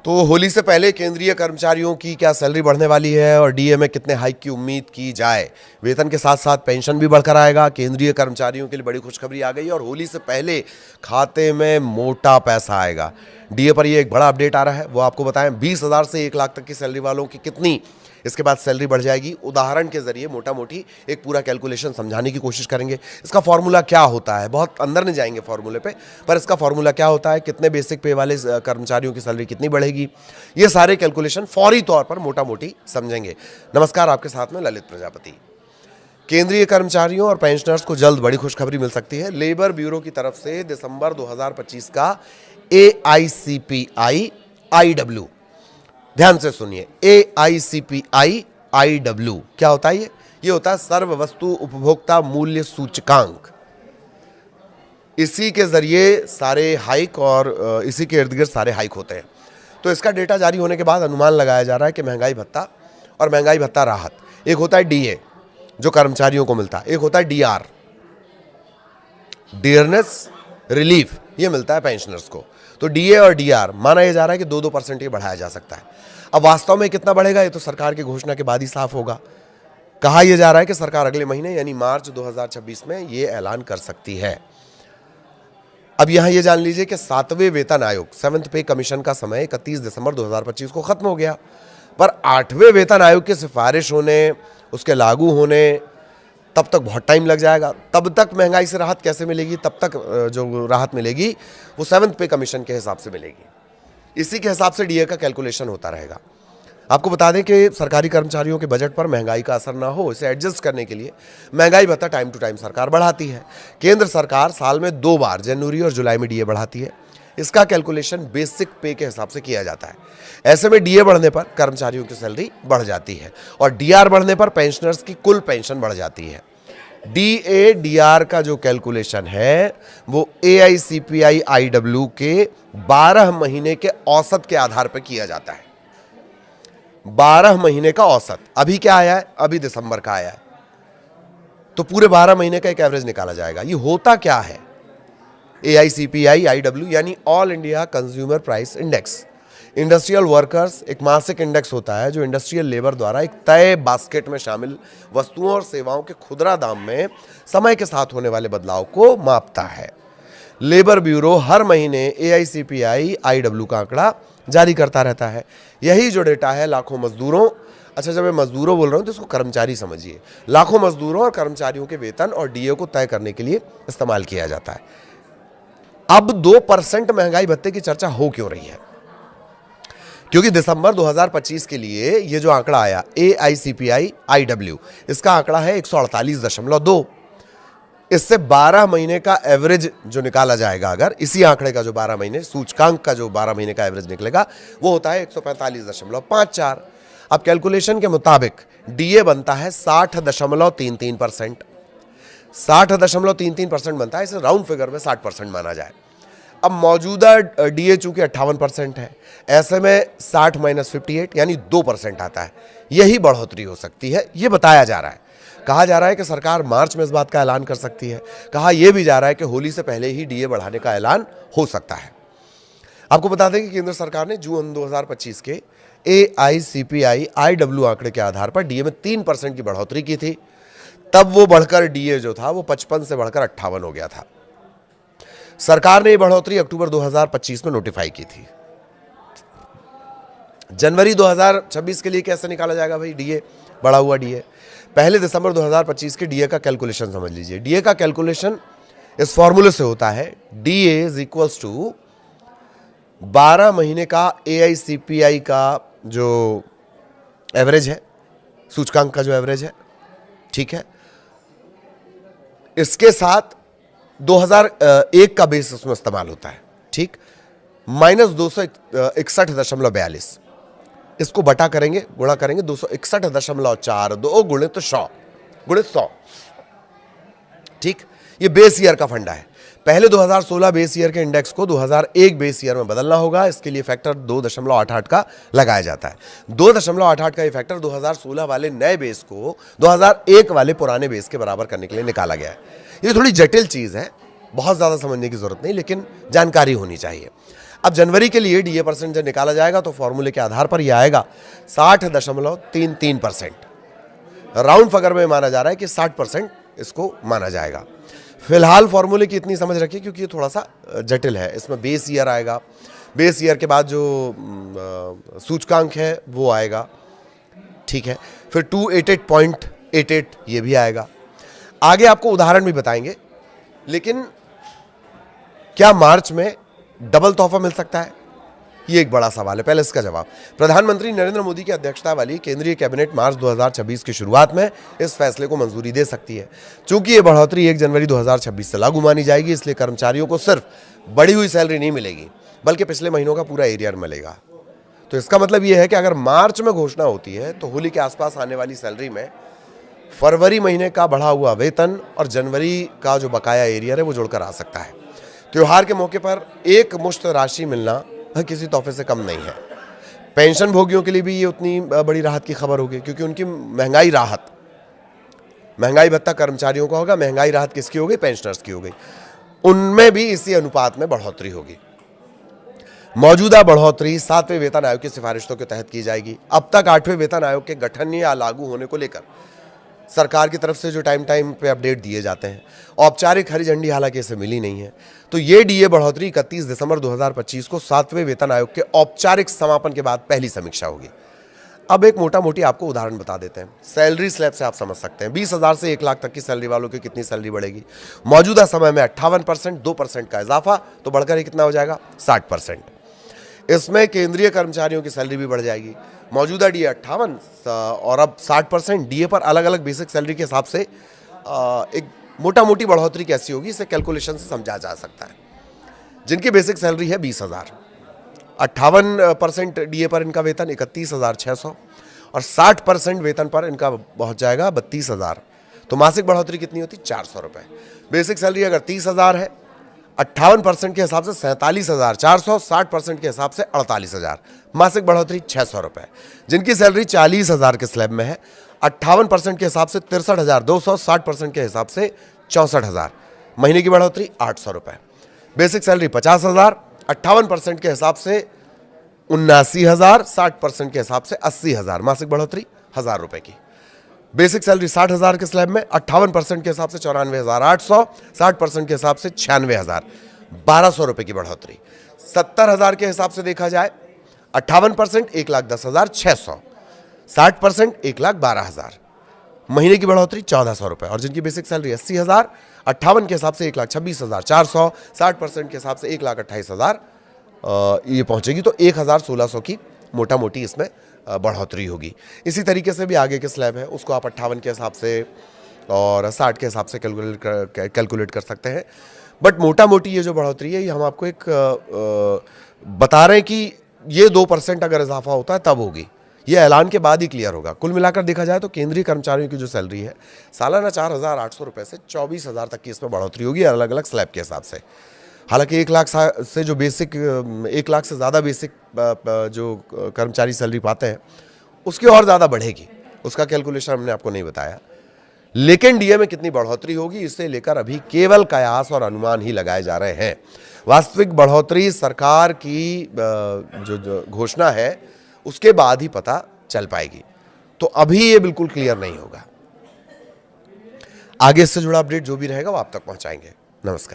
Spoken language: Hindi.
तो होली से पहले केंद्रीय कर्मचारियों की क्या सैलरी बढ़ने वाली है और डीए में कितने हाइक की उम्मीद की जाए। वेतन के साथ साथ पेंशन भी बढ़कर आएगा। केंद्रीय कर्मचारियों के लिए बड़ी खुशखबरी आ गई और होली से पहले खाते में मोटा पैसा आएगा। डीए पर ये एक बड़ा अपडेट आ रहा है, वो आपको बताएं। 20,000 से 1 लाख तक की सैलरी वालों की कितनी इसके बाद सैलरी बढ़ जाएगी, उदाहरण के जरिए मोटा मोटी एक पूरा कैलकुलेशन समझाने की कोशिश करेंगे। इसका फॉर्मूला क्या होता है, बहुत अंदर नहीं जाएंगे फॉर्मूले पे, पर इसका फॉर्मूला क्या होता है, कितने बेसिक पे वाले कर्मचारियों की सैलरी कितनी बढ़ेगी, ये सारे कैलकुलेशन फौरी तौर पर मोटा मोटी समझेंगे। नमस्कार, आपके साथ में ललित प्रजापति। केंद्रीय कर्मचारियों और पेंशनर्स को जल्द बड़ी खुशखबरी मिल सकती है। लेबर ब्यूरो की तरफ से दिसंबर 2025 का AICPI IW, ध्यान से सुनिए, AICPI IW क्या होता है? ये होता है सर्व वस्तु उपभोक्ता मूल्य सूचकांक। इसी के जरिए सारे हाइक और इसी के इर्द गिर्द सारे हाइक होते हैं। तो इसका डेटा जारी होने के बाद अनुमान लगाया जा रहा है कि महंगाई भत्ता और महंगाई भत्ता राहत, एक होता है DA जो कर्मचारियों को मिलता है, एक होता है DR डियरनेस रिलीफ, ये मिलता है पेंशनर्स को। तो DA और DR माना यह जा रहा है कि 2-2% ये बढ़ाया जा सकता है। अब वास्तव में कितना बढ़ेगा ये तो सरकार की घोषणा के बाद ही साफ होगा। कहा यह जा रहा है कि सरकार अगले महीने यानी मार्च 2026 में ये ऐलान कर सकती है। अब यहां ये जान लीजिए कि 7वें वेतन आयोग 7th पे कमीशन का समय 31 दिसंबर 2025 को खत्म हो गया, पर 8वें वेतन आयोग की सिफारिश होने, उसके लागू होने तब तक बहुत टाइम लग जाएगा। तब तक महंगाई से राहत कैसे मिलेगी? तब तक जो राहत मिलेगी वो 7th पे कमीशन के हिसाब से मिलेगी। इसी के हिसाब से DA का कैलकुलेशन होता रहेगा। आपको बता दें कि सरकारी कर्मचारियों के बजट पर महंगाई का असर ना हो, इसे एडजस्ट करने के लिए महंगाई भत्ता टाइम टू टाइम सरकार बढ़ाती है। केंद्र सरकार साल में 2 बार जनवरी और जुलाई में DA बढ़ाती है। इसका कैलकुलेशन बेसिक पे के हिसाब से किया जाता है। ऐसे में DA बढ़ने पर कर्मचारियों की सैलरी बढ़ जाती है और DR बढ़ने पर पेंशनर्स की कुल पेंशन बढ़ जाती है। DA DR का जो कैलकुलेशन है वो AICPI IW के 12 महीने के औसत के आधार पर किया जाता है। 12 महीने का औसत अभी क्या आया है? अभी दिसंबर का आया है, तो पूरे 12 महीने का एक एवरेज निकाला जाएगा। ये होता क्या है? AICPI IW यानी all India consumer price index. Industrial workers एक मासिक इंडेक्स होता है जो इंडस्ट्रियल लेबर द्वारा एक तय बास्केट में शामिल वस्तुओं और सेवाओं के खुदरा दाम में समय के साथ होने वाले बदलाव को मापता है। लेबर ब्यूरो हर महीने AICPI IW का आंकड़ा जारी करता रहता है। यही जो डेटा है लाखों मजदूरों, अच्छा जब मैं मजदूरों बोल रहा हूं तो इसको कर्मचारी समझिए, लाखों मजदूरों और कर्मचारियों के वेतन और DA को तय करने के लिए इस्तेमाल किया जाता है। अब 2% महंगाई भत्ते की चर्चा हो क्यों रही है? क्योंकि दिसंबर 2025 के लिए ये जो आंकड़ा आया AICPI IW, इसका आंकड़ा है 148.2। इससे 12 महीने का एवरेज जो निकाला जाएगा, अगर इसी आंकड़े का जो 12 महीने सूचकांक का जो 12 महीने का एवरेज निकलेगा वो होता है 145.54। अब कैलकुलेशन के मुताबिक DA बनता है 60.33%। 60.33% बनता है, इसे राउंड फिगर में 60% माना जाए। अब मौजूदा DA चूंकि 58% है, ऐसे में 60 - 58 यानी 2% आता है। यही बढ़ोतरी हो सकती है, ये बताया जा रहा है। कहा जा रहा है कि सरकार मार्च में इस बात का ऐलान कर सकती है। कहा यह भी जा रहा है कि होली से पहले ही DA बढ़ाने का ऐलान हो सकता है। आपको बता दें कि केंद्र सरकार ने जून 2025 के AICPI IW आंकड़े के आधार पर DA में 3% की बढ़ोतरी की थी। तब वो बढ़कर DA जो था वो 55 से बढ़कर 58 हो गया था। सरकार ने ये बढ़ोतरी अक्टूबर 2025 में नोटिफाई की थी। जनवरी 2026 के लिए कैसे निकाला जाएगा भाई DA, बढ़ा हुआ DA? पहले दिसंबर 2025 के DA का कैलकुलेशन समझ लीजिए। DA का कैलकुलेशन इस फॉर्मूले से होता है, DA = 12 महीने का AICPI का जो एवरेज है, सूचकांक का जो एवरेज है, ठीक है, इसके साथ 2001 का बेस उसमें इस्तेमाल होता है, ठीक, -261.42। इसको बटा करेंगे, गुणा करेंगे 261.42 गुणित 100, ठीक। ये बेस ईयर का फंडा है। पहले 2016 बेस ईयर के इंडेक्स को 2001 बेस ईयर में बदलना होगा। इसके लिए फैक्टर 2.88 का लगाया जाता है। 2.88 का ये फैक्टर 2016 वाले नए बेस को 2001 वाले पुराने बेस के बराबर करने के लिए निकाला गया है। ये थोड़ी जटिल चीज़ है, बहुत ज़्यादा समझने की जरूरत नहीं, लेकिन जानकारी होनी चाहिए। अब जनवरी के लिए डीए परसेंट जब निकाला जाएगा तो फॉर्मूले के आधार पर यह आएगा 60.33%। राउंड फिगर में माना जा रहा है कि 60% इसको माना जाएगा। फिलहाल फॉर्मूले की इतनी समझ रखिए क्योंकि ये थोड़ा सा जटिल है। इसमें बेस ईयर आएगा, बेस ईयर के बाद जो सूचकांक है वो आएगा, ठीक है। फिर 288.88 ये भी आएगा। आगे आपको उदाहरण भी बताएंगे। लेकिन क्या मार्च में डबल तोहफा मिल सकता है? ये एक बड़ा सवाल है। पहले इसका जवाब, प्रधानमंत्री नरेंद्र मोदी की अध्यक्षता वाली केंद्रीय कैबिनेट मार्च 2026 की शुरुआत में इस फैसले को मंजूरी दे सकती है। चूंकि ये बढ़ोतरी 1 जनवरी 2026 से लागू मानी जाएगी, इसलिए कर्मचारियों को सिर्फ बढ़ी हुई सैलरी नहीं मिलेगी बल्कि पिछले महीनों का पूरा एरियर मिलेगा। तो इसका मतलब ये है कि अगर मार्च में घोषणा होती है तो होली के आसपास आने वाली सैलरी में फरवरी महीने का बढ़ा हुआ वेतन और जनवरी का जो बकाया एरियर है वो जुड़कर आ सकता है। त्योहार के मौके पर एक मुश्त राशि मिलना किसी तोहफे से कम नहीं है। पेंशन भोगियों के लिए भी ये उतनी बड़ी राहत की खबर होगी क्योंकि उनकी महंगाई भत्ता कर्मचारियों का होगा, महंगाई राहत किसकी हो गई? पेंशनर्स की हो गई। उनमें भी इसी अनुपात में बढ़ोतरी होगी। मौजूदा बढ़ोतरी 7वें वेतन आयोग की सिफारिशों के तहत की जाएगी। अब तक 8वें वेतन आयोग के गठन या लागू होने को लेकर सरकार की तरफ से जो टाइम पे अपडेट दिए जाते हैं, औपचारिक हरी झंडी हालांकि इसे मिली नहीं है। तो ये डीए बढ़ोतरी 31 दिसंबर 2025 को 7वें वेतन आयोग के औपचारिक समापन के बाद पहली समीक्षा होगी। अब एक मोटा मोटी आपको उदाहरण बता देते हैं। सैलरी स्लैब से आप समझ सकते हैं 20,000 से 1 लाख तक की सैलरी वालों की कितनी सैलरी बढ़ेगी। मौजूदा समय में 58%, 2% का इजाफा तो बढ़कर ये कितना हो जाएगा? 60%। इसमें केंद्रीय कर्मचारियों की सैलरी भी बढ़ जाएगी। मौजूदा डीए 58 और अब 60%। डीए पर अलग अलग बेसिक सैलरी के हिसाब से एक मोटा मोटी बढ़ोतरी कैसी होगी, इसे कैलकुलेशन से समझा जा सकता है। जिनकी बेसिक सैलरी है 20,000, 58% डीए पर इनका वेतन 31,600 और 60% वेतन पर इनका पहुंच जाएगा 32,000। तो मासिक बढ़ोतरी कितनी होती? 400 रुपये। बेसिक सैलरी अगर 30,000 है, 58% के हिसाब से 47,400, 60% के हिसाब से 48,000, मासिक बढ़ोतरी 600 रुपये। जिनकी सैलरी 40,000 के स्लैब में है, 58% के हिसाब से 63,200, 60% के हिसाब से 64,000, महीने की बढ़ोतरी 800 रुपये। बेसिक सैलरी 50,000, 58% के हिसाब से 79,000, 60% के हिसाब से 80,000, मासिक बढ़ोतरी 1,000 रुपये की। बेसिक सैलरी 60,000 के स्लैब में, 58% के हिसाब से 94,800, 60% के हिसाब से 96,000, 1,200 रुपये की बढ़ोतरी। 70,000 के हिसाब से देखा जाए, 58% 1,10,600, 60% 1,12,000, महीने की बढ़ोतरी 1,400 रुपये। और जिनकी बेसिक सैलरी 80,000, 58 के हिसाब से 1,26,400, 60% के हिसाब से 1,28,000 ये पहुंचेगी। तो 1,1600 की मोटा मोटी इसमें बढ़ोतरी होगी। इसी तरीके से भी आगे के स्लैब है उसको आप 58 के हिसाब से और 60 के हिसाब से कैलकुलेट कर सकते हैं। बट मोटा मोटी ये जो बढ़ोतरी है ये हम आपको एक बता रहे हैं कि ये 2% अगर इजाफा होता है तब होगी। ये ऐलान के बाद ही क्लियर होगा। कुल मिलाकर देखा जाए तो केंद्रीय कर्मचारियों की जो सैलरी है सालाना 4,800 रुपये से 24,000 तक की इसमें बढ़ोतरी होगी अलग अलग स्लैब के हिसाब से। हालांकि 1 लाख से जो बेसिक 1 लाख से ज़्यादा बेसिक जो कर्मचारी सैलरी पाते हैं उसकी और ज़्यादा बढ़ेगी, उसका कैलकुलेशन हमने आपको नहीं बताया। लेकिन डीए में कितनी बढ़ोतरी होगी इसे लेकर अभी केवल कयास और अनुमान ही लगाए जा रहे हैं। वास्तविक बढ़ोतरी सरकार की जो घोषणा है उसके बाद ही पता चल पाएगी। तो अभी ये बिल्कुल क्लियर नहीं होगा। आगे इससे जुड़ा अपडेट जो भी रहेगा वो आप तक पहुंचाएंगे। नमस्कार।